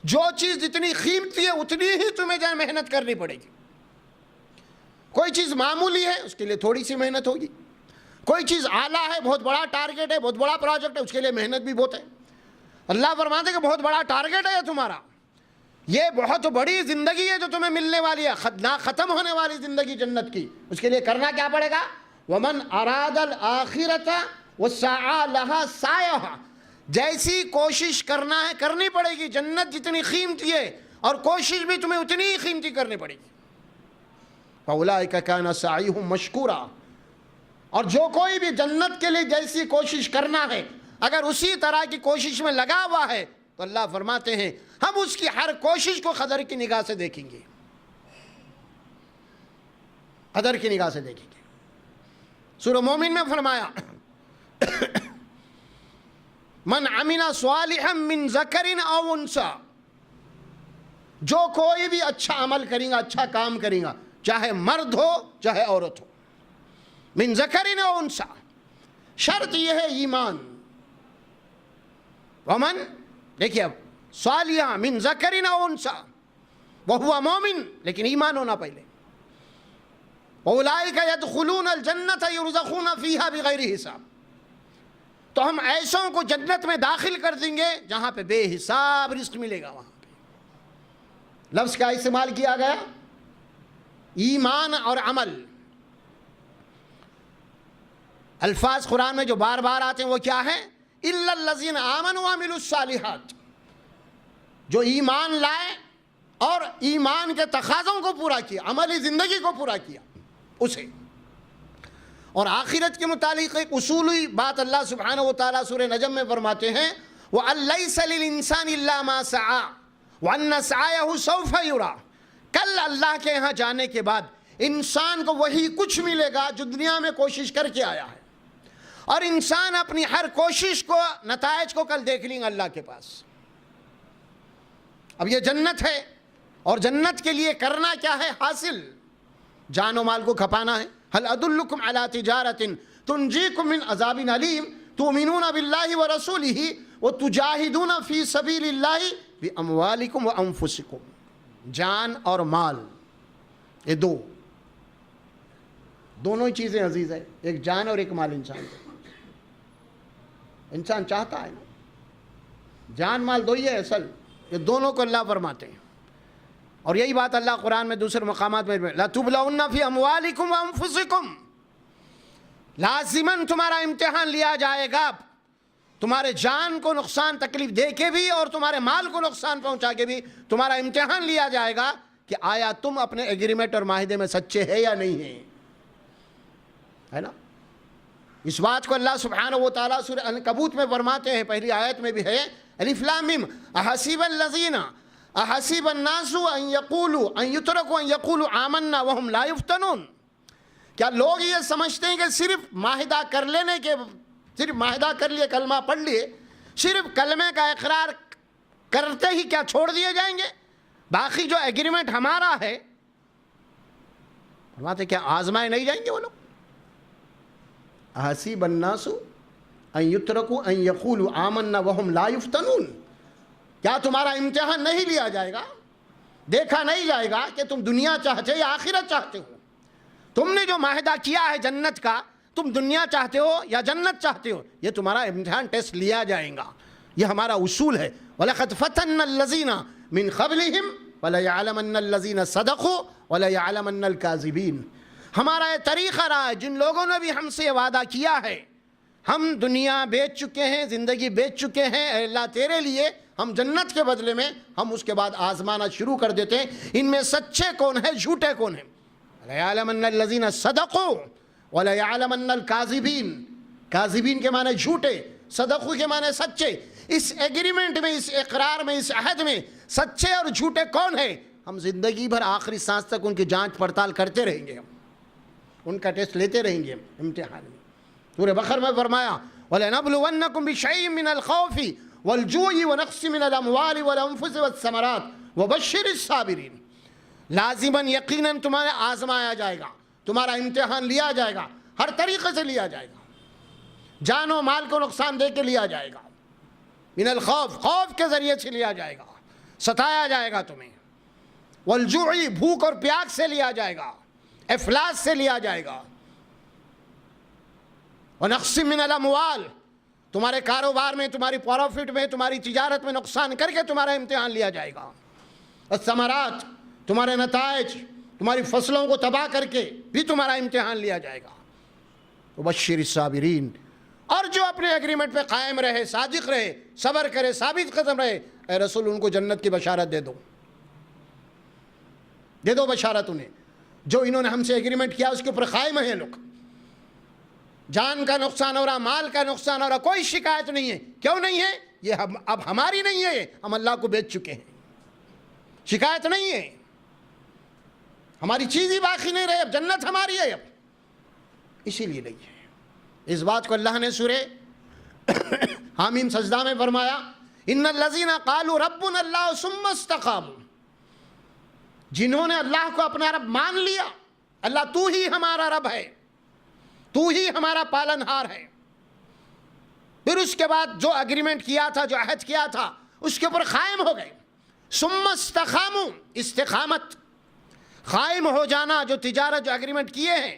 جو چیز جتنی قیمتی ہے اتنی ہی تمہیں جو ہے محنت کرنی پڑے گی. کوئی چیز معمولی ہے اس کے لیے تھوڑی سی محنت ہوگی. کوئی چیز اعلیٰ ہے، بہت بڑا ٹارگیٹ ہے، بہت بڑا پروجیکٹ ہے، اس کے لیے محنت بھی بہت ہے. اللہ فرماتے ہیں کہ بہت بڑا ٹارگیٹ ہے تمہارا، یہ بہت بڑی زندگی ہے جو تمہیں ملنے والی ہے، نہ ختم ہونے والی زندگی جنت کی. اس کے لیے کرنا کیا پڑے گا؟ وَمَنْ أَرَادَ الْآخِرَةَ وَسَعَى لَهَا سَعْيَهَا. جیسی کوشش کرنا ہے کرنی پڑے گی. جنت جتنی قیمتی ہے اور کوشش بھی تمہیں اتنی ہی قیمتی کرنی پڑے گی. فَأُولَٰئِكَ كَانَ سَعْيُهُمْ مَشْكُورًا. اور جو کوئی بھی جنت کے لیے جیسی کوشش کرنا ہے اگر اسی طرح کی کوشش میں لگا ہوا ہے تو اللہ فرماتے ہیں ہم اس کی ہر کوشش کو قدر کی نگاہ سے دیکھیں گے. قدر کی نگاہ سے دیکھیں گے. سورہ مومن میں فرمایا من عمل صالحا من ذکر او انثى. جو کوئی بھی اچھا عمل کرے گا، اچھا کام کرے گا، چاہے مرد ہو چاہے عورت ہو، من ذکر او انثى، شرط یہ ہے ایمان. ومن دیکھیے اب صالحا من ذکر او انثى وهو مومن، لیکن ایمان ہونا پہلے. اولئک یدخلون الجنۃ یرزقون فیہا بغیر حساب. تو ہم ایسوں کو جنت میں داخل کر دیں گے جہاں پہ بے حساب رزق ملے گا. وہاں پہ لفظ کا استعمال کیا گیا ایمان اور عمل. الفاظ قرآن میں جو بار بار آتے ہیں وہ کیا ہے؟ الا الذین آمنوا وعملوا الصالحات. جو ایمان لائے اور ایمان کے تقاضوں کو پورا کیا، عملی زندگی کو پورا کیا اسے. اور آخرت کے متعلق ایک اصولی بات اللہ سبحانہ و تعالیٰ سورہ نجم میں فرماتے ہیں وَأَن لَيْسَ لِلْإِنسَانِ إِلَّا مَا سَعَى وَأَنَّ سَعْيَهُ سَوْفَ يُرَى. کل اللہ کے یہاں جانے کے بعد انسان کو وہی کچھ ملے گا جو دنیا میں کوشش کر کے آیا ہے، اور انسان اپنی ہر کوشش کو، نتائج کو کل دیکھ لیں گے اللہ کے پاس. اب یہ جنت ہے اور جنت کے لیے کرنا کیا ہے؟ حاصل جان و مال کو کھپانا ہے. هل ادلکم علی تجارۃ تنجیکم من عذاب علیم تؤمنون باللہ ورسولہ وتجاہدون فی سبیل اللہ باموالکم وانفسکم. جان اور مال، یہ دونوں ہی چیزیں عزیز ہے. ایک جان اور ایک مال. انسان چاہتا ہے نا، جان مال دو ہی ہے اصل. یہ دونوں کو اللہ فرماتے ہیں. اور یہی بات اللہ قرآن میں دوسرے مقامات میں لَتُبْلَوُنَّ فِي أَمْوَالِكُمْ وَأَنفُسِكُمْ. لازماً تمہارا امتحان لیا جائے گا، تمہارے جان کو نقصان تکلیف دے کے بھی اور تمہارے مال کو نقصان پہنچا کے بھی تمہارا امتحان لیا جائے گا کہ آیا تم اپنے ایگریمنٹ اور معاہدے میں سچے ہیں یا نہیں ہیں. ہے نا؟ اس بات کو اللہ سبحانہ و تعالیٰ سورہ عنکبوت میں فرماتے ہیں، پہلی آیت میں بھی ہے الف لام میم احسب الذین احسب الناس ان یقولوا ان یترکوا ان یقولوا آمنا وهم لا یفتنون. کیا لوگ یہ سمجھتے ہیں کہ صرف معاہدہ کر لینے کے، صرف معاہدہ کر لیے، کلمہ پڑھ لیے، صرف کلمے کا اقرار کرتے ہی کیا چھوڑ دیے جائیں گے؟ باقی جو ایگریمنٹ ہمارا ہے، فرماتے کیا آزمائے نہیں جائیں گے وہ لوگ؟ احسب الناس ان یترکوا ان یقولوا آمنا وهم لا یفتنون. کیا تمہارا امتحان نہیں لیا جائے گا، دیکھا نہیں جائے گا کہ تم دنیا چاہتے یا آخرت چاہتے ہو؟ تم نے جو معاہدہ کیا ہے جنت کا، تم دنیا چاہتے ہو یا جنت چاہتے ہو؟ یہ تمہارا امتحان ٹیسٹ لیا جائے گا. یہ ہمارا اصول ہے. وَلَقَدْ فَتَنَّ الَّذِينَ مِنْ قَبْلِهِمْ وَلَيَعْلَمَنَّ الَّذِينَ صَدَقُوا وَلَيَعْلَمَنَّ الْكَاذِبِينَ. ہمارا یہ طریقہ رہا ہے، جن لوگوں نے بھی ہم سے وعدہ کیا ہے، ہم دنیا بیچ چکے ہیں، زندگی بیچ چکے ہیں، اے اللہ تیرے لیے ہم جنت کے بدلے میں ہم اس کے بعد آزمانا شروع کر دیتے ہیں ان میں سچے کون ہیں، جھوٹے کون ہیں. وَلَيَعْلَمَنَّ الَّذِينَ صَدَقُوا وَلَيَعْلَمَنَّ الْكَاذِبِينَ. کاذبین کے معنی جھوٹے، صدقو کے معنی سچے. اس ایگریمنٹ میں، اس اقرار میں، اس عہد میں سچے اور جھوٹے کون ہیں؟ ہم زندگی بھر آخری سانس تک ان کی جانچ پڑتال کرتے رہیں گے، ان کا ٹیسٹ لیتے رہیں گے امتحان میں. سورہ بقرہ میں فرمایا وَلَنَبْلُوَنَّكُمْ بِشَيْءٍ مِّنَ الْخَوْفِ وَالْجُوعِ وَنَقْصٍ مِّنَ الْأَمْوَالِ وَالْأَنفُسِ وَالثَّمَرَاتِ وَبَشِّرِ الصَّابِرِينَ. لازماً یقیناً تمہارے آزمایا جائے گا، تمہارا امتحان لیا جائے گا، ہر طریقے سے لیا جائے گا. جان و مال کو نقصان دے کے لیا جائے گا، من الخوف، خوف کے ذریعے سے لیا جائے گا، ستایا جائے گا تمہیں، والجوع بھوک اور پیاس سے لیا جائے گا، افلاس سے لیا جائے گا، ونقص من الاموال تمہارے کاروبار میں، تمہاری پروفٹ میں، تمہاری تجارت میں نقصان کر کے تمہارا امتحان لیا جائے گا، الثمرات تمہارے نتائج، تمہاری فصلوں کو تباہ کر کے بھی تمہارا امتحان لیا جائے گا۔ وبشر الصابرین، اور جو اپنے ایگریمنٹ پہ قائم رہے، صادق رہے، صبر کرے، ثابت قدم رہے، اے رسول ان کو جنت کی بشارت دے دو، دے دو بشارت انہیں، جو انہوں نے ہم سے ایگریمنٹ کیا اس کے اوپر قائم ہیں لوگ۔ جان کا نقصان ہو رہا، مال کا نقصان ہو رہا، کوئی شکایت نہیں ہے۔ کیوں نہیں ہے؟ یہ اب ہماری نہیں ہے، ہم اللہ کو بیچ چکے ہیں، شکایت نہیں ہے، ہماری چیز ہی باقی نہیں رہے، اب جنت ہماری ہے، اب اسی لیے نہیں ہے۔ اس بات کو اللہ نے سورہ حامیم سجدہ میں فرمایا، ان الذین قالوا ربنا اللہ ثم استقاموا، جنہوں نے اللہ کو اپنا رب مان لیا، اللہ تو ہی ہمارا رب ہے، تو ہی ہمارا پالنہار ہے، پھر اس کے بعد جو اگریمنٹ کیا تھا، جو عہد کیا تھا، اس کے اوپر قائم ہو گئے، ثم استقاموا، استقامت، قائم ہو جانا، جو تجارت، جو اگریمنٹ کیے ہیں،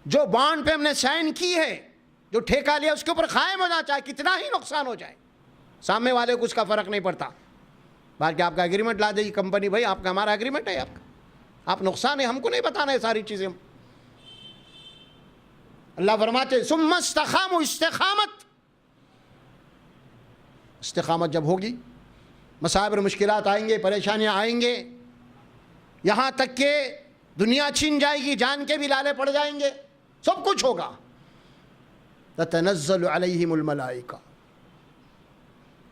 جو بانڈ پہ ہم نے سائن کی ہے، جو ٹھیکہ لیا، اس کے اوپر قائم ہونا، چاہے کتنا ہی نقصان ہو جائے، سامنے والے کو اس کا فرق نہیں پڑتا، باقی آپ کا اگریمنٹ لا دے گی کمپنی، بھائی آپ کا ہمارا اگریمنٹ ہے، آپ نقصان ہے، ہم کو نہیں بتانا ہے ساری چیزیں۔ اللہ فرماتے ثم استقاموا، استقامت جب ہوگی، مصائب اور مشکلات آئیں گے، پریشانیاں آئیں گے، یہاں تک کہ دنیا چھن جائے گی، جان کے بھی لالے پڑ جائیں گے، سب کچھ ہوگا، تتنزل علیہم الملائکہ،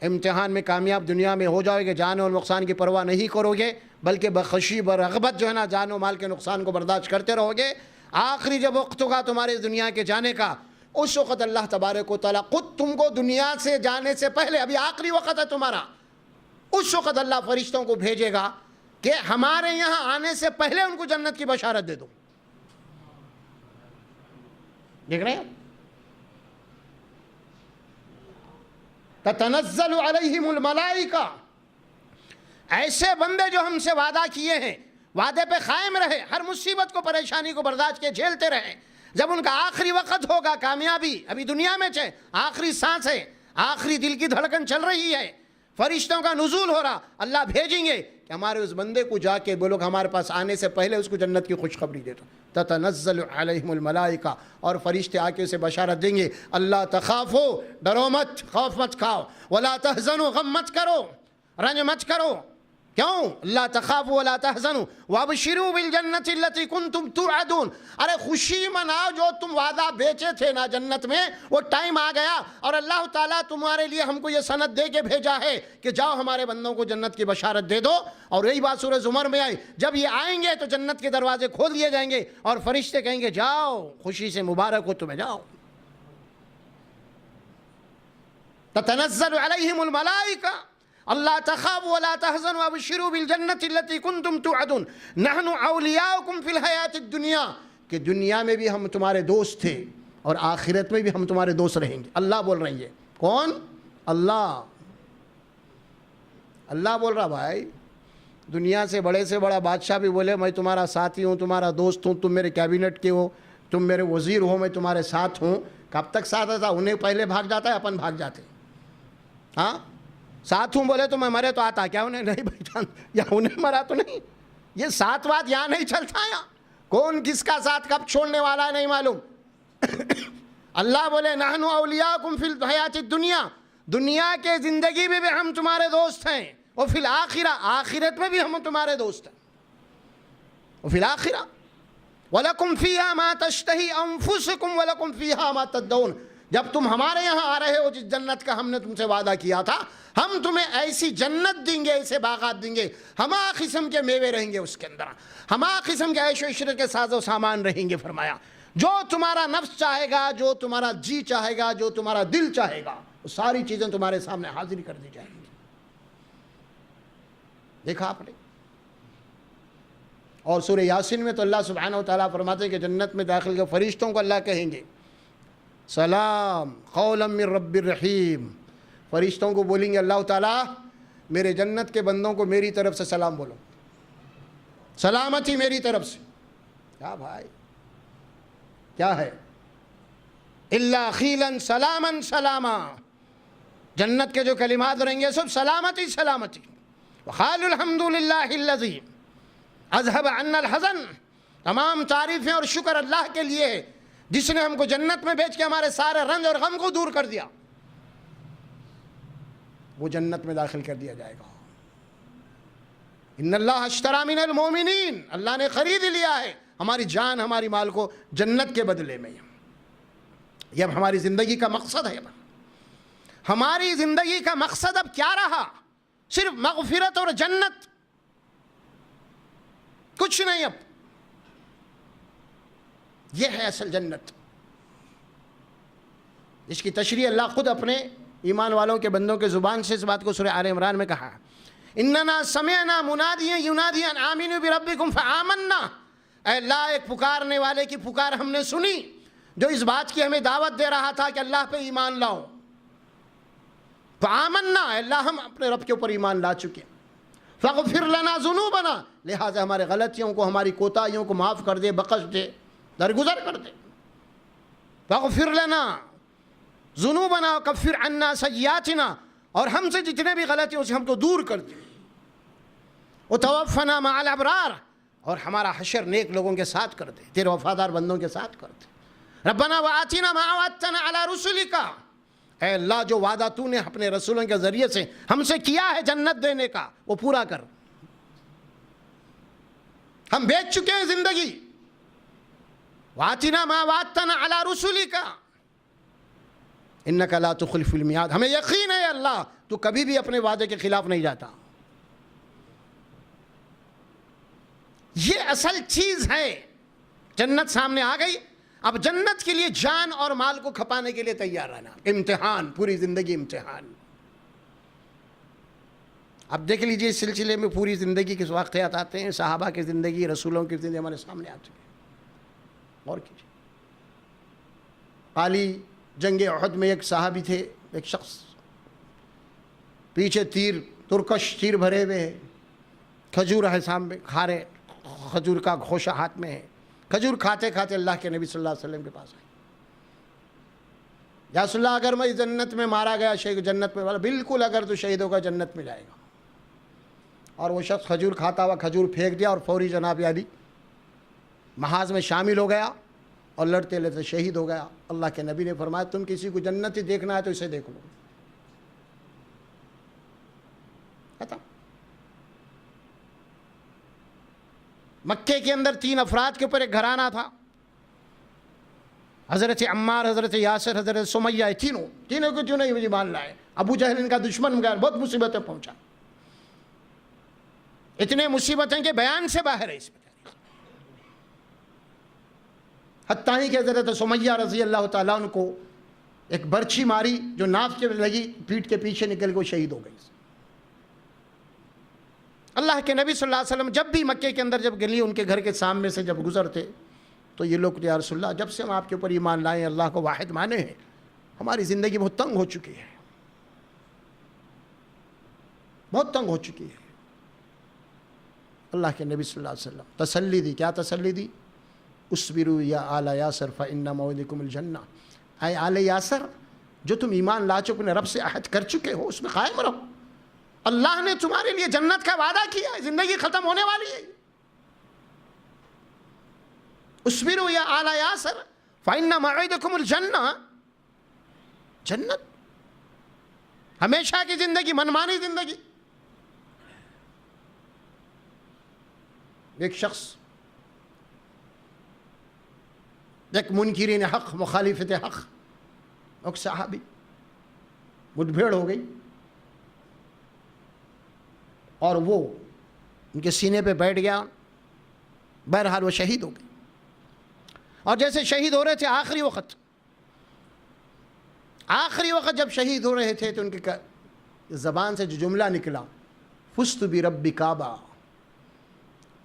امتحان میں کامیاب دنیا میں ہو جاؤ گے، جان اور نقصان کی پرواہ نہیں کرو گے، بلکہ بخشی برغبت جو ہے نا جان و مال کے نقصان کو برداشت کرتے رہو گے۔ آخری جب وقت ہوگا تمہارے دنیا کے جانے کا، اس وقت اللہ تبارک و تعالیٰ خود تم کو دنیا سے جانے سے پہلے، ابھی آخری وقت ہے تمہارا، اس وقت اللہ فرشتوں کو بھیجے گا کہ ہمارے یہاں آنے سے پہلے ان کو جنت کی بشارت دے دو۔ دیکھ رہے ہیں؟ تتنزل علیہم الملائکہ، ایسے بندے جو ہم سے وعدہ کیے ہیں، وعدے پہ قائم رہے، ہر مصیبت کو، پریشانی کو برداشت کے جھیلتے رہے، جب ان کا آخری وقت ہوگا، کامیابی ابھی دنیا میں چھے، آخری سانس ہے، آخری دل کی دھڑکن چل رہی ہے، فرشتوں کا نزول ہو رہا، اللہ بھیجیں گے کہ ہمارے اس بندے کو جا کے بولو کہ ہمارے پاس آنے سے پہلے اس کو جنت کی خوشخبری دے دو۔ تتنزل علیہم الملائکہ، اور فرشتے آ کے اسے بشارت دیں گے، اللہ تخافو، ڈرو مت، خوف مت کھاؤ، ولا تحزنوا، غم مت کرو، رنج مت کرو، کیوں؟ اللہ تخافوا ولا تحزنوا وابشروا بالجنۃ التي کنتم توعدون، ارے خوشی مناؤ، جو تم وعدہ بیچے تھے نا جنت میں، وہ ٹائم آ گیا، اور اللہ تعالیٰ تمہارے لیے ہم کو یہ سند دے کے بھیجا ہے کہ جاؤ ہمارے بندوں کو جنت کی بشارت دے دو۔ اور یہی بات سورہ زمر میں آئی، جب یہ آئیں گے تو جنت کے دروازے کھول دیے جائیں گے، اور فرشتے کہیں گے جاؤ، خوشی سے مبارک ہو تمہیں، جاؤ۔ تتنزل علیہم الملائکہ اللہ تخافوا ولا تحزنوا وابشروا بالجنۃ التي کنتم توعدون نحن اولیاؤکم فی الحیاۃ الدنیا، کہ دنیا میں بھی ہم تمہارے دوست تھے اور آخرت میں بھی ہم تمہارے دوست رہیں گے۔ اللہ بول رہی ہے، کون؟ اللہ، اللہ بول رہا۔ بھائی دنیا سے بڑا بادشاہ بھی بولے میں تمہارا ساتھی ہوں، تمہارا دوست ہوں، تم میرے کیبنٹ کے ہو، تم میرے وزیر ہو، میں تمہارے ساتھ ہوں، کب تک ساتھ آتا؟ انہیں پہلے بھاگ جاتا ہے، اپن بھاگ جاتے۔ ہاں ساتھ ہوں بولے تو میں مرے تو آتا، کیا انہیں نہیں پہچان، یا انہیں مرا تو نہیں؟ یہ ساتھ بات یہاں نہیں چلتا، یا کون کس کا ساتھ کب چھوڑنے والا ہے نہیں معلوم۔ اللہ بولے نحن اولیاءکم فی الحیاۃ الدنیا، دنیا کے زندگی میں بھی ہم تمہارے دوست ہیں، اور فی الآخرہ، آخرت میں بھی ہم تمہارے دوست ہیں، اور فی الآخرہ وَلَكُمْ فِيهَا مَا تَشْتَهِي أَنفُسُكُمْ وَلَكُمْ فِيهَا مَا تَدَّعُونَ، جب تم ہمارے یہاں آ رہے ہو، جس جنت کا ہم نے تم سے وعدہ کیا تھا، ہم تمہیں ایسی جنت دیں گے، ایسے باغات دیں گے، ہما قسم کے میوے رہیں گے اس کے اندر، ہما قسم کے عیش و عشرت کے ساز و سامان رہیں گے۔ فرمایا جو تمہارا نفس چاہے گا، جو تمہارا جی چاہے گا، جو تمہارا دل چاہے گا، وہ ساری چیزیں تمہارے سامنے حاضر کر دی جائیں گی۔ دیکھا آپ نے؟ اور سورہ یاسین میں تو اللہ سبحانہ و تعالیٰ فرماتے ہیں کہ جنت میں داخل کے فرشتوں کو اللہ کہیں گے سلام قولا من رب الرحیم، فرشتوں کو بولیں گے اللہ تعالیٰ میرے جنت کے بندوں کو میری طرف سے سلام بولو، سلامتی میری طرف سے۔ کیا بھائی کیا ہے؟ الا خیلا سلاما سلاما، جنت کے جو کلمات رہیں گے سب سلامتی سلامتی۔ وقالوا الحمد للہ الذی اذهب عنا الحزن، تمام تعریفیں اور شکر اللہ کے لیے ہے جس نے ہم کو جنت میں بیچ کے ہمارے سارے رنج اور غم کو دور کر دیا۔ وہ جنت میں داخل کر دیا جائے گا۔ ان اللہ اشتری من المؤمنین، اللہ نے خرید لیا ہے ہماری جان ہماری مال کو جنت کے بدلے میں۔ یہ اب ہماری زندگی کا مقصد ہے۔ ہماری زندگی کا مقصد اب کیا رہا؟ صرف مغفرت اور جنت، کچھ نہیں۔ اب یہ ہے اصل جنت، اس کی تشریح اللہ خود اپنے ایمان والوں کے بندوں کے زبان سے اس بات کو سورہ آل عمران میں کہا، اننا سمعنا منادیا ینادی ان آمنوا بربکم فآمنا۔ اے اللہ، ایک پکارنے والے کی پکار ہم نے سنی جو اس بات کی ہمیں دعوت دے رہا تھا کہ اللہ پہ ایمان لاؤ۔ فآمنا، اے اللہ ہم اپنے رب کے اوپر ایمان لا چکے۔ فاغفر لنا ذنوبنا، لہٰذا ہمارے غلطیوں کو ہماری کوتاہیوں کو معاف کر دے، بخش دے، درگزر کر دے۔ فاغفر لنا ذنوبنا وکفر عنا سیئاتنا، اور ہم سے جتنے بھی غلطیوں سے ہم کو دور کر دے۔ وتوفنا مع الابرار، اور ہمارا حشر نیک لوگوں کے ساتھ کر دے، تیرے وفادار بندوں کے ساتھ کر دے۔ ربنا وآتنا ما وعدتنا علی رسلک، اے اللہ جو وعدہ تو نے اپنے رسولوں کے ذریعے سے ہم سے کیا ہے جنت دینے کا وہ پورا کر۔ ہم بیچ چکے ہیں زندگی۔ وآتنا ما وعدتنا علی رسلک انک لا تخلف المیعاد، ہمیں یقین ہے اللہ تو کبھی بھی اپنے وعدے کے خلاف نہیں جاتا۔ یہ اصل چیز ہے۔ جنت سامنے آ گئی، اب جنت کے لیے جان اور مال کو کھپانے کے لیے تیار رہنا۔ امتحان، پوری زندگی امتحان۔ اب دیکھ لیجئے اس سلسلے میں پوری زندگی کے واقعات آتے ہیں، صحابہ کی زندگی، رسولوں کی زندگی ہمارے سامنے آ چکی ہے۔ اور کیجئے، قالی جنگ احد میں ایک صحابی تھے، ایک شخص پیچھے تیر، ترکش تیر بھرے ہوئے ہے، کھجور ہے سامنے، کھا رہے، کھجور کا گھوشہ ہاتھ میں ہے، کھجور کھاتے کھاتے اللہ کے نبی صلی اللہ علیہ وسلم کے پاس آئے۔ یا رسول اللہ اگر میں جنت میں مارا گیا شہید جنت میں والا، بالکل اگر تو شہید ہوگا جنت میں جائے گا۔ اور وہ شخص کھجور کھاتا ہوا کھجور پھینک دیا اور فوری جناب علی محاذ میں شامل ہو گیا اور لڑتے لڑتے شہید ہو گیا۔ اللہ کے نبی نے فرمایا تم کسی کو جنتی دیکھنا ہے تو اسے دیکھ لو۔ ختم۔ مکے کے اندر 3 افراد کے اوپر ایک گھرانہ تھا، حضرت عمار، حضرت یاسر، حضرت سمیہ، تینوں کو کیوں نہیں ایمان لائے؟ ابو جہل ان کا دشمن گیا، بہت مصیبتیں پہنچا۔ اتنے مصیبتیں کہ بیان سے باہر ہے اس میں۔ حتیٰ ہی کہ حضرت سمیہ رضی اللہ تعالیٰ عنہ کو ایک برچھی ماری جو ناف کے لگی، پیٹھ کے پیچھے نکل کے شہید ہو گئی۔ اللہ کے نبی صلی اللہ علیہ وسلم جب بھی مکے کے اندر جب گلی ان کے گھر کے سامنے سے جب گزرتے تو یہ لوگ یا رسول اللہ جب سے ہم آپ کے اوپر ایمان لائے، اللہ کو واحد مانے ہیں، ہماری زندگی بہت تنگ ہو چکی ہے، بہت تنگ ہو چکی ہے۔ اللہ کے نبی صلی اللہ علیہ وسلم تسلی دی، کیا تسلی دی؟ اصبروا یا آل یاسر فإن موعدکم الجنہ، اے آل یاسر جو تم ایمان لا چکے، اپنے رب سے عہد کر چکے ہو، اس میں قائم رہو۔ اللہ نے تمہارے لیے جنت کا وعدہ کیا ہے، زندگی ختم ہونے والی ہے۔ اصبروا یا آل یاسر فإن موعدکم الجنہ، جنت، ہمیشہ کی زندگی، منمانی زندگی۔ ایک شخص، ایک منکرین حق، مخالفت حق، ایک صحابی، مدبھیڑ ہو گئی اور وہ ان کے سینے پہ بیٹھ گیا، بہرحال وہ شہید ہو گئے۔ اور جیسے شہید ہو رہے تھے آخری وقت جب شہید ہو رہے تھے تو ان کی زبان سے جو جملہ نکلا، فزت برب کعبہ،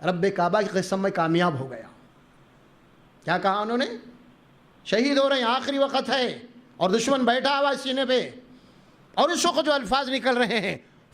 رب کعبہ کی قسم میں کامیاب ہو گیا۔ کیا کہا انہوں نے؟ شہید ہو رہے ہیں، آخری وقت ہے اور دشمن بیٹھا ہوا سینے پہ، اور اس وقت جو الفاظ نکل رہے ہیں،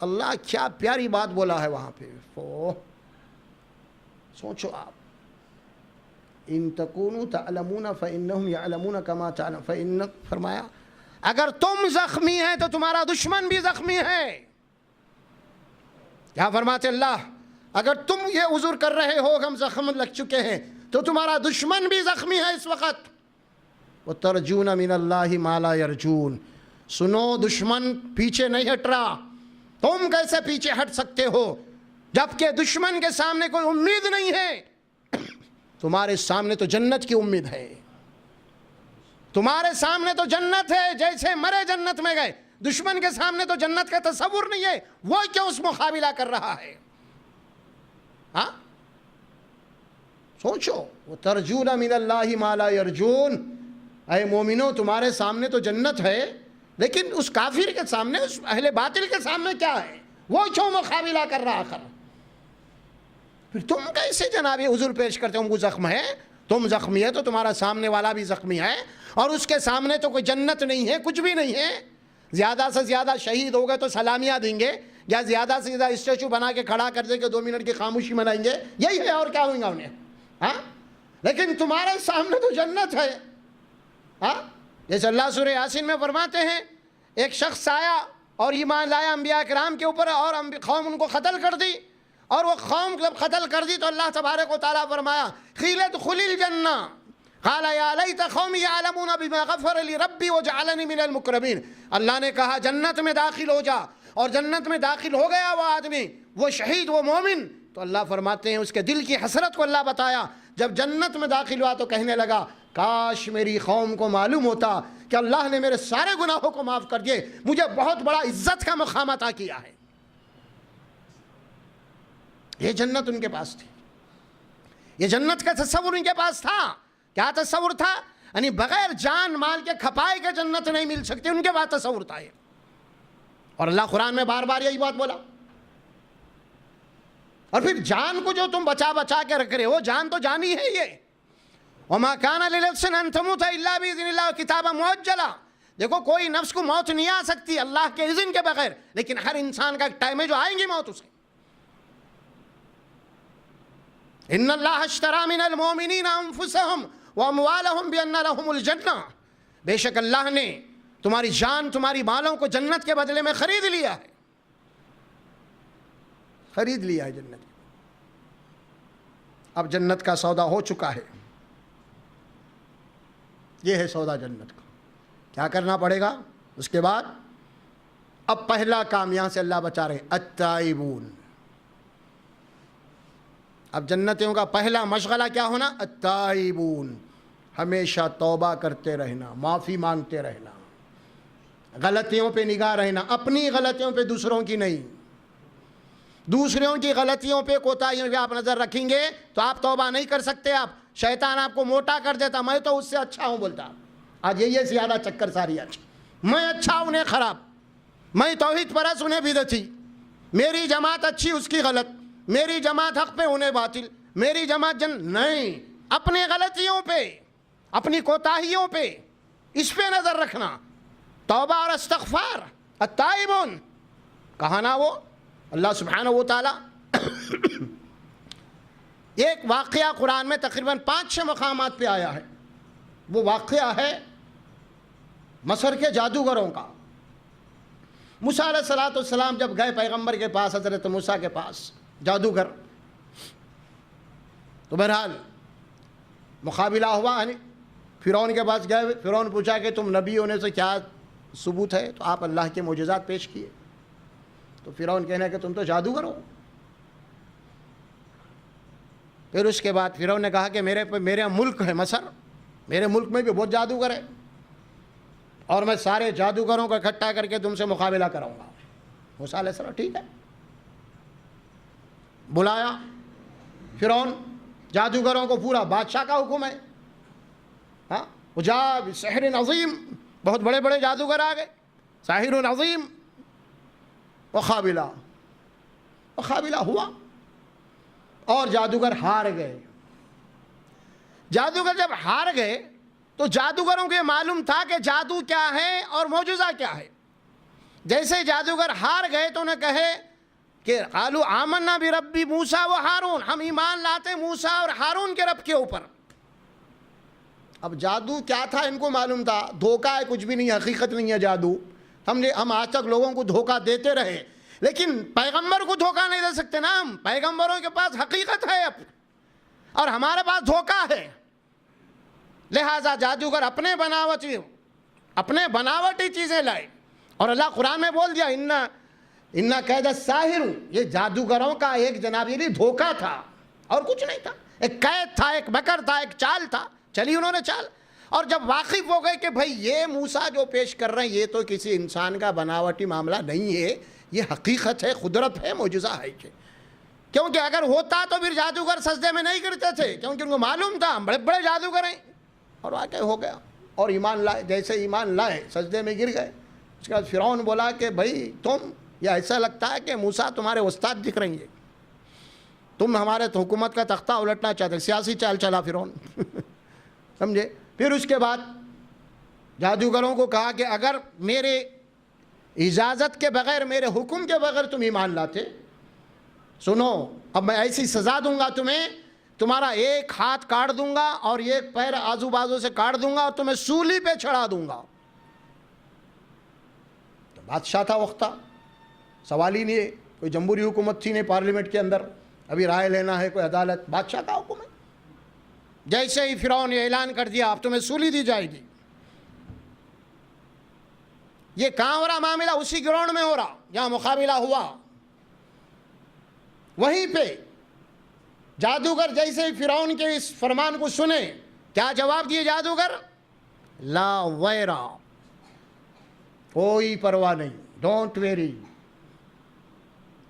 اللہ کیا پیاری بات بولا ہے وہاں پہ. سوچو آپ, ان تکونوا تعلمون فانہم یعلمون کما تعلمون, فرمایا اگر تم زخمی ہیں تو تمہارا دشمن بھی زخمی ہے. کیا فرماتے اللہ, اگر تم یہ عذر کر رہے ہو ہم زخم لگ چکے ہیں تو تمہارا دشمن بھی زخمی ہے اس وقت. وَتَرْجُونَ مِنَ اللَّهِ مَا لَا يَرْجُونَ, سنو دشمن پیچھے نہیں ہٹ رہا. تم کیسے پیچھے ہٹ سکتے ہو جبکہ دشمن کے سامنے کوئی امید نہیں ہے؟ تمہارے سامنے تو جنت کی امید ہے, تمہارے سامنے تو جنت ہے, جیسے مرے جنت میں گئے. دشمن کے سامنے تو جنت کا تصور نہیں ہے, وہ کیوں اس مقابلہ کر رہا ہے؟ ہاں سوچو. وَتَرْجُونَ مِنَ اللَّهِ مَا لَا يَرْجُونَ, اے مومنو تمہارے سامنے تو جنت ہے, لیکن اس کافر کے سامنے, اس اہل باطل کے سامنے کیا ہے؟ وہ کیوں مقابلہ کر رہا آخر؟ پھر تم کیسے جناب یہ عذر پیش کرتے ہو؟ وہ زخم ہے, تم زخمی ہے تو تمہارا سامنے والا بھی زخمی ہے, اور اس کے سامنے تو کوئی جنت نہیں ہے, کچھ بھی نہیں ہے. زیادہ سے زیادہ شہید ہو گئے تو سلامیاں دیں گے, یا زیادہ سے زیادہ اسٹیچو بنا کے کھڑا کر دیں کہ 2 منٹ کی خاموشی منائیں گے, یہی ہے, اور کیا ہوئیں گا انہیں؟ ہاں لیکن تمہارے سامنے تو جنت ہے. ہاں جیسے اللہ سورہ یاسین میں فرماتے ہیں, ایک شخص آیا اور ایمان لایا انبیاء کرام کے اوپر, اور قوم ان کو قتل کر دی, اور وہ قوم جب قتل کر دی تو اللہ تبارک و تعالیٰ فرمایا قیل ادخل الجنہ قال یا لیت قومی یعلمون بما غفر لی ربی وجعلنی من المکرمین. اللہ نے کہا جنت میں داخل ہو جا, اور جنت میں داخل ہو گیا وہ آدمی, وہ شہید, وہ مومن, تو اللہ فرماتے ہیں اس کے دل کی حسرت کو اللہ بتایا. جب جنت میں داخل ہوا تو کہنے لگا کاش میری قوم کو معلوم ہوتا کہ اللہ نے میرے سارے گناہوں کو معاف کر دیے, مجھے بہت بڑا عزت کا مقام عطا کیا ہے. یہ جنت ان کے پاس تھی, یہ جنت کا تصور ان کے پاس تھا. کیا تصور تھا؟ یعنی بغیر جان مال کے کھپائے کے جنت نہیں مل سکتی, ان کے پاس تصور تھا یہ. اور اللہ قرآن میں بار بار یہی بات بولا. اور پھر جان کو جو تم بچا بچا کے رکھ رہے ہو, جان تو جانی ہے یہ. وَمَا كَانَ لِنَفْسٍ أَن تَمُوتَ إِلَّا بِإِذْنِ اللَّهِ كِتَابًا مُؤَجَّلًا. دیکھو کوئی نفس کو موت نہیں آ سکتی اللہ کے اذن کے بغیر, لیکن ہر انسان کا ایک ٹائم ہے جو آئیں گی موت اسے. إِنَّ اللَّهَ اشْتَرَىٰ مِنَ الْمُؤْمِنِينَ أَنفُسَهُمْ وَأَمْوَالَهُمْ بِأَنَّ لَهُمُ الْجَنَّةَ. بے شک اللہ نے تمہاری جان, تمہاری مالوں کو جنت کے بدلے میں خرید لیا ہے, خرید لیا ہے جنت. اب جنت کا سودا ہو چکا ہے, یہ ہے سودا جنت کا. کیا کرنا پڑے گا اس کے بعد؟ اب پہلا کام یہاں سے اللہ بچا رہے, التائبون. اب جنتیوں کا پہلا مشغلہ کیا ہونا؟ التائبون, ہمیشہ توبہ کرتے رہنا, معافی مانگتے رہنا, غلطیوں پہ نگاہ رہنا, اپنی غلطیوں پہ, دوسروں کی نہیں. دوسروں کی غلطیوں پہ, کوتاہیوں پہ آپ نظر رکھیں گے تو آپ توبہ نہیں کر سکتے. آپ شیطان آپ کو موٹا کر دیتا, میں تو اس سے اچھا ہوں بولتا. آج یہ زیادہ چکر ساری, آج میں اچھا انہیں خراب, میں توحید پرست انہیں بدعتی, میری جماعت اچھی اس کی غلط, میری جماعت حق پہ انہیں باطل, میری جماعت نہیں. اپنے غلطیوں پہ, اپنی کوتاہیوں پہ, اس پہ نظر رکھنا. توبہ اور استغفار. التائبون کہا نا وہ اللہ سبحانہ و تعالی. ایک واقعہ قرآن میں تقریباً 5-6 مقامات پہ آیا ہے. وہ واقعہ ہے مصر کے جادوگروں کا. موسیٰ علیہ السلام جب گئے پیغمبر کے پاس, حضرت موسیٰ کے پاس, جادوگر, تو بہرحال مقابلہ ہوا. فرعون کے پاس گئے, فرعون پوچھا کہ تم نبی ہونے سے کیا ثبوت ہے؟ تو آپ اللہ کے معجزات پیش کیے. تو فرعون کہنے کہ تم تو جادوگر ہو. پھر اس کے بعد فرعون نے کہا کہ میرے ملک ہے مصر, میرے ملک میں بھی بہت جادوگر ہے, اور میں سارے جادوگروں کو اکٹھا کر کے تم سے مقابلہ کراؤں گا. موسیٰ علیہ السلام ٹھیک ہے, بلایا فرعون. جادوگروں کو پورا بادشاہ کا حکم ہے. ہاں وجاء بسحر عظیم, بہت بڑے بڑے جادوگر آ گئے, ساحر عظیم. مقابلہ ہوا اور جادوگر ہار گئے. جادوگر جب ہار گئے تو جادوگروں کو یہ معلوم تھا کہ جادو کیا ہے اور معجزہ کیا ہے. جیسے جادوگر ہار گئے تو انہیں کہے کہ قالوا آمنا برب موسیٰ و ہارون، ہم ایمان لاتے موسیٰ اور ہارون کے رب کے اوپر۔ اب جادو کیا تھا ان کو معلوم تھا، دھوکہ ہے، کچھ بھی نہیں، حقیقت نہیں ہے جادو۔ ہم آج تک لوگوں کو دھوکہ دیتے رہے، لیکن پیغمبر کو دھوکہ نہیں دے سکتے نا ہم، پیغمبروں کے پاس حقیقت ہے اب، اور ہمارے پاس دھوکہ ہے۔ لہٰذا جادوگر اپنے بناوٹی چیزیں لائے، اور اللہ قرآن میں بول دیا اِنَّ قید الساحر، یہ جادوگروں کا ایک جناب یہ دھوکہ تھا اور کچھ نہیں تھا، ایک قید تھا، ایک مکر تھا، ایک چال تھا، چلی انہوں نے چال۔ اور جب واقف ہو گئے کہ بھائی یہ موسیٰ جو پیش کر رہے ہیں یہ تو کسی انسان کا بناوٹی معاملہ نہیں ہے، یہ حقیقت ہے، قدرت ہے، معجزہ ہے، کیونکہ اگر ہوتا تو پھر جادوگر سجدے میں نہیں گرتے تھے، کیونکہ ان کو معلوم تھا ہم بڑے بڑے جادوگر ہیں، اور واقع ہو گیا، اور ایمان لائے، جیسے ایمان لائے سجدے میں گر گئے۔ اس کے بعد فرعون بولا کہ بھائی تم، یہ ایسا لگتا ہے کہ موسیٰ تمہارے استاد دکھ رہی ہیں، تم ہمارے حکومت کا تختہ الٹنا چاہتے، سیاسی چال چلا فرعون سمجھے۔ پھر اس کے بعد جادوگروں کو کہا کہ اگر میرے اجازت کے بغیر، میرے حکم کے بغیر تم ایمان لاتے، سنو اب میں ایسی سزا دوں گا تمہیں، تمہارا ایک ہاتھ کاٹ دوں گا اور ایک پیر آزو بازو سے کاٹ دوں گا اور تمہیں سولی پہ چڑھا دوں گا۔ تو بادشاہ تھا وقت تھا، سوال ہی نہیں ہے، کوئی جمہوری حکومت تھی نہیں پارلیمنٹ کے اندر، ابھی رائے لینا ہے کوئی عدالت، بادشاہ کا حکم ہے۔ جیسے ہی فرعون نے اعلان کر دیا اب تمہیں سولی دی جائے گی، یہ کہاں ہو رہا معاملہ؟ اسی گراؤنڈ میں ہو رہا جہاں مقابلہ ہوا، وہیں پہ جادوگر جیسے ہی فرعون کے اس فرمان کو سنے، کیا جواب دیے جادوگر؟ لا ویرا، کوئی پرواہ نہیں، ڈونٹ ویری،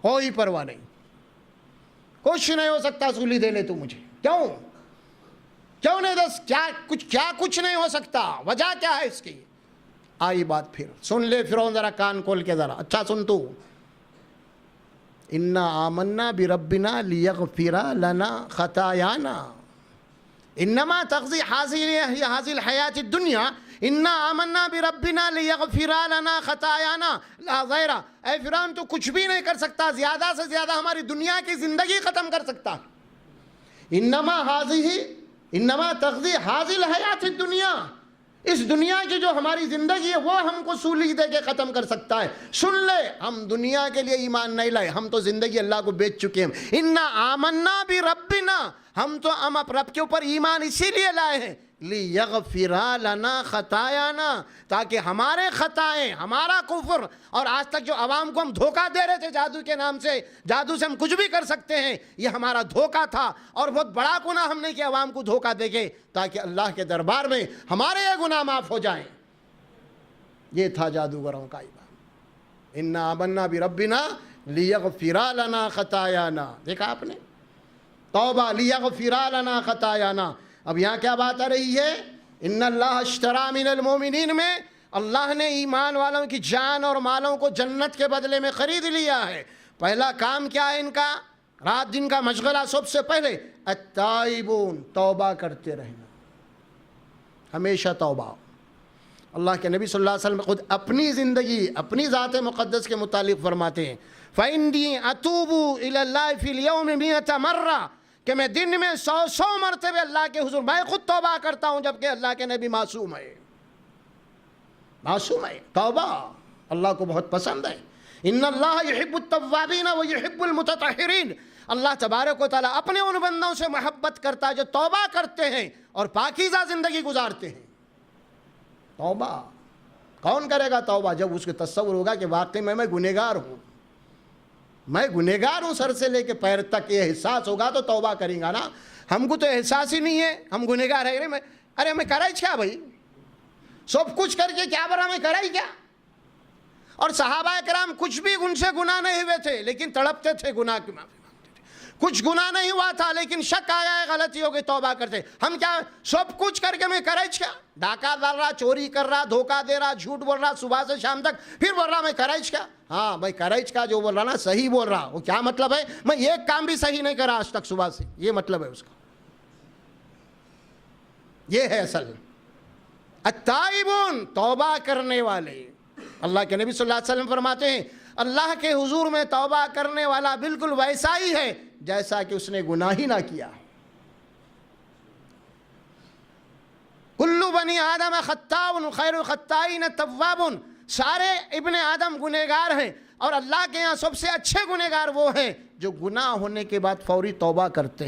کوئی پرواہ نہیں، کچھ نہیں ہو سکتا، سولی دے لے تو مجھے۔ کیوں نہیں دس، کیا کچھ نہیں ہو سکتا، وجہ کیا ہے اس کی؟ آئی بات پھر سن لے فرعون، ذرا کان کھول کے ذرا اچھا سن تو، انا آمنا بربنا لیغفر لنا خطایانا، انما تقضی هذه الحیات الدنیا، انا آمنا بربنا لیغفر لنا خطایانا لا غیر۔ اے فرعون تو کچھ بھی نہیں کر سکتا، زیادہ سے زیادہ ہماری دنیا کی زندگی ختم کر سکتا، انما تقضی هذه الحیات الدنیا، اس دنیا کی جو ہماری زندگی ہے وہ ہم کو سولی دے کے ختم کر سکتا ہے۔ سن لے، ہم دنیا کے لیے ایمان نہیں لائے، ہم تو زندگی اللہ کو بیچ چکے ہیں۔ انا آمنا بربنا، ہم تو اپنے رب کے اوپر ایمان اسی لیے لائے ہیں، لیغفر لنا خطایانا، تاکہ ہمارے خطائیں، ہمارا کفر، اور آج تک جو عوام کو ہم دھوکہ دے رہے تھے جادو کے نام سے، جادو سے ہم کچھ بھی کر سکتے ہیں، یہ ہمارا دھوکہ تھا، اور بہت بڑا گناہ ہم نے کیا عوام کو دھوکہ دے کے، تاکہ اللہ کے دربار میں ہمارے یہ گناہ معاف ہو جائیں۔ یہ تھا جادوگروں کا ایمان، انا آمنا بربنا لیغفر لنا خطایانا، دیکھا آپ نے، توبہ، لیغفر لنا خطایانا۔ اب یہاں کیا بات آ رہی ہے؟ ان اللہ اشترى من المؤمنین میں اللہ نے ایمان والوں کی جان اور مالوں کو جنت کے بدلے میں خرید لیا ہے۔ پہلا کام کیا ہے ان کا؟ رات دن کا مشغلہ سب سے پہلے التائبون، توبہ کرتے رہنا، ہمیشہ توبہ۔ اللہ کے نبی صلی اللہ علیہ وسلم خود اپنی زندگی، اپنی ذات مقدس کے متعلق فرماتے ہیں فَإِنِّي أَتُوبُ إِلَى اللَّهِ فِي الْيَوْمِ مِئَةَ مَرَّةٍ، کہ میں دن میں 100 مرتبہ اللہ کے حضور میں خود توبہ کرتا ہوں، جبکہ اللہ کے نبی معصوم ہے، معصوم ہے۔ توبہ اللہ کو بہت پسند ہے۔ ان اللہ یحب التوابین ویحب المتطہرین، اللہ تبارک و تعالیٰ اپنے ان بندوں سے محبت کرتا ہے جو توبہ کرتے ہیں اور پاکیزہ زندگی گزارتے ہیں۔ توبہ کون کرے گا توبہ؟ جب اس کو تصور ہوگا کہ واقعی میں گنہگار ہوں، میں گنہگار ہوں سر سے لے کے پیر تک، یہ احساس ہوگا تو توبہ کریں گا نا۔ ہم کو تو احساس ہی نہیں ہے، ہم گنہگار ہیں، ارے میں کرائی کیا بھائی، سب کچھ کر کے کیا برا، میں کرائی کیا؟ اور صحابہ کرام کچھ بھی ان سے گناہ نہیں ہوئے تھے لیکن تڑپتے تھے، گناہ کی معافی مانگتے تھے۔ کچھ گناہ نہیں ہوا تھا لیکن شک آیا ہے، غلطی ہو گئی، توبہ کرتے۔ ہم کیا سب کچھ کر کے میں کرائی کیا؟ ڈاکہ ڈال رہا، چوری کر رہا، دھوکہ دے رہا، جھوٹ بول رہا صبح سے شام تک، پھر بول رہا میں کرائچ کا۔ ہاں بھائی کرائچ کا جو بول رہا نا صحیح بول رہا، وہ کیا مطلب ہے؟ میں ایک کام بھی صحیح نہیں کرا آج تک صبح سے، یہ مطلب ہے اس کا۔ یہ ہے اصل التائبون، توبہ کرنے والے۔ اللہ کے نبی صلی اللہ علیہ وسلم فرماتے ہیں اللہ کے حضور میں توبہ کرنے والا بالکل ویسا ہی ہے جیسا کہ اس نے گناہ ہی نہ کیا۔ کلو بنی آدم خطاء خیر الخطائین تواب، سارے ابن آدم گنہگار ہیں اور اللہ کے یہاں سب سے اچھے گنہگار وہ ہیں جو گناہ ہونے کے بعد فوری توبہ کرتے ہیں۔